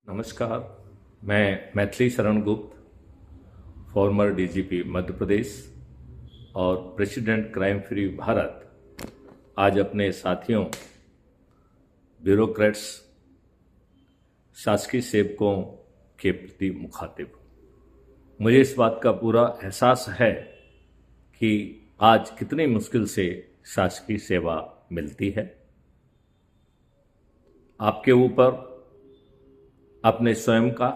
नमस्कार। मैं Maithili Sharan Gupt, farmer DGP Madhya Pradesh और प्रेसिडेंट क्राइम फ्री भारत, आज अपने साथियों, ब्यूरोक्रेट्स, शासकीय सेवकों के प्रति मुखातिब हूँ। मुझे इस बात का पूरा एहसास है कि आज कितनी मुश्किल से शासकीय सेवा मिलती है। आपके ऊपर अपने स्वयं का,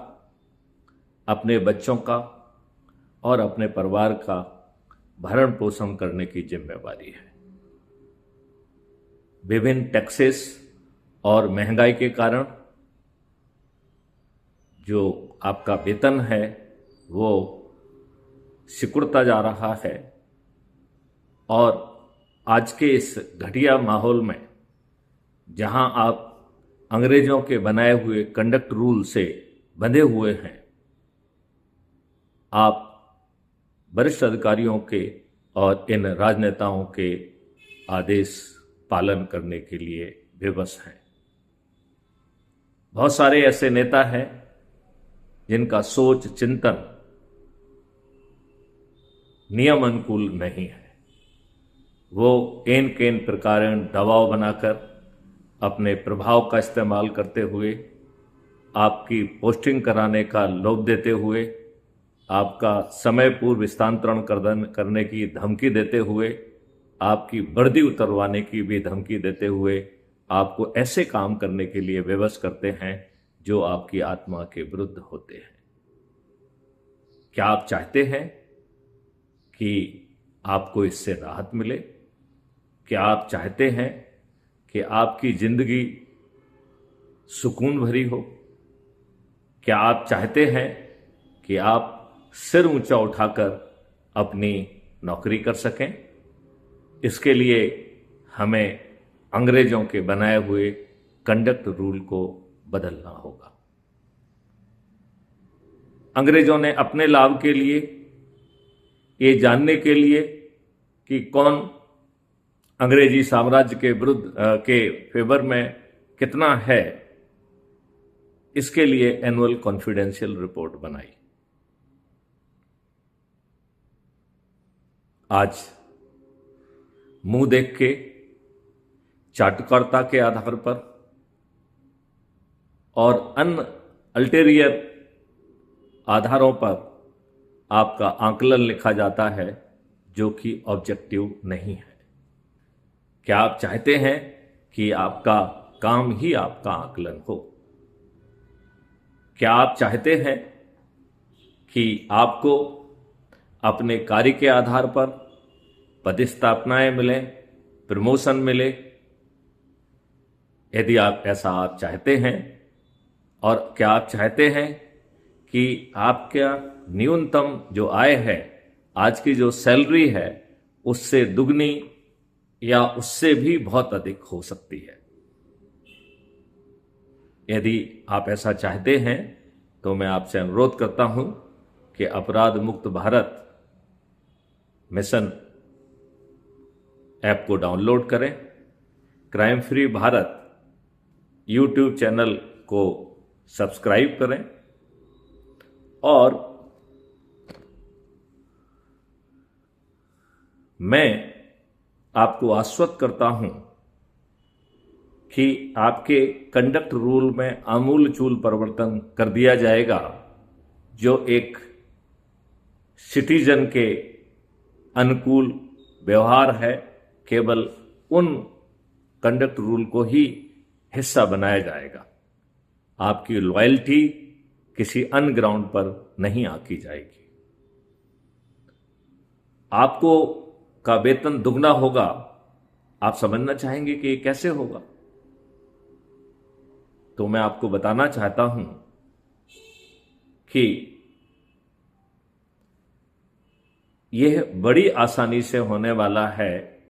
अपने बच्चों का और अपने परिवार का भरण पोषण करने की जिम्मेवारी है। विभिन्न टैक्सेस और महंगाई के कारण जो आपका वेतन है वो सिकुड़ता जा रहा है और आज के इस घटिया माहौल में जहां आप अंग्रेजों के बनाए हुए कंडक्ट रूल से बंधे हुए हैं, आप वरिष्ठ अधिकारियों के और इन राजनेताओं के आदेश पालन करने के लिए विवश हैं। बहुत सारे ऐसे नेता हैं जिनका सोच चिंतन नियम अनुकूल नहीं है। वो एन केन प्रकार दबाव बनाकर अपने प्रभाव का इस्तेमाल करते हुए, आपकी पोस्टिंग कराने का लोभ देते हुए, आपका समय पूर्व स्थानांतरण करने की धमकी देते हुए, आपकी वर्दी उतरवाने की भी धमकी देते हुए आपको ऐसे काम करने के लिए विवश करते हैं जो आपकी आत्मा के विरुद्ध होते हैं। क्या आप चाहते हैं कि आपको इससे राहत मिले? क्या आप चाहते हैं कि आपकी जिंदगी सुकून भरी हो? क्या आप चाहते हैं कि आप सिर ऊंचा उठाकर अपनी नौकरी कर सकें? इसके लिए हमें अंग्रेजों के बनाए हुए कंडक्ट रूल को बदलना होगा। अंग्रेजों ने अपने लाभ के लिए, ये जानने के लिए कि कौन अंग्रेजी साम्राज्य के विरुद्ध के फेवर में कितना है, इसके लिए एनुअल कॉन्फिडेंशियल रिपोर्ट बनाई। आज मुंह देख के, चाटुकारिता के आधार पर और अन्य अल्टेरियर आधारों पर आपका आकलन लिखा जाता है जो कि ऑब्जेक्टिव नहीं है। क्या आप चाहते हैं कि आपका काम ही आपका आकलन हो? क्या आप चाहते हैं कि आपको अपने कार्य के आधार पर पदस्थापनाएं मिलें, प्रमोशन मिले? यदि आप चाहते हैं, और क्या आप चाहते हैं कि आपका न्यूनतम जो आय है, आज की जो सैलरी है, उससे दुगनी या उससे भी बहुत अधिक हो सकती है? यदि आप ऐसा चाहते हैं तो मैं आपसे अनुरोध करता हूं कि अपराध मुक्त भारत मिशन ऐप को डाउनलोड करें, crime free Bharat YouTube channel को सब्सक्राइब करें और मैं आपको आश्वस्त करता हूं कि आपके कंडक्ट रूल में आमूलचूल परिवर्तन कर दिया जाएगा, जो एक सिटीजन के अनुकूल व्यवहार है। केवल उन कंडक्ट रूल को ही हिस्सा बनाया जाएगा। आपकी लॉयल्टी किसी अन्य ग्राउंड पर नहीं आंकी जाएगी। आपको का वेतन दुगना होगा। आप समझना चाहेंगे कि ये कैसे होगा? तो मैं आपको बताना चाहता हूं कि यह बड़ी आसानी से होने वाला है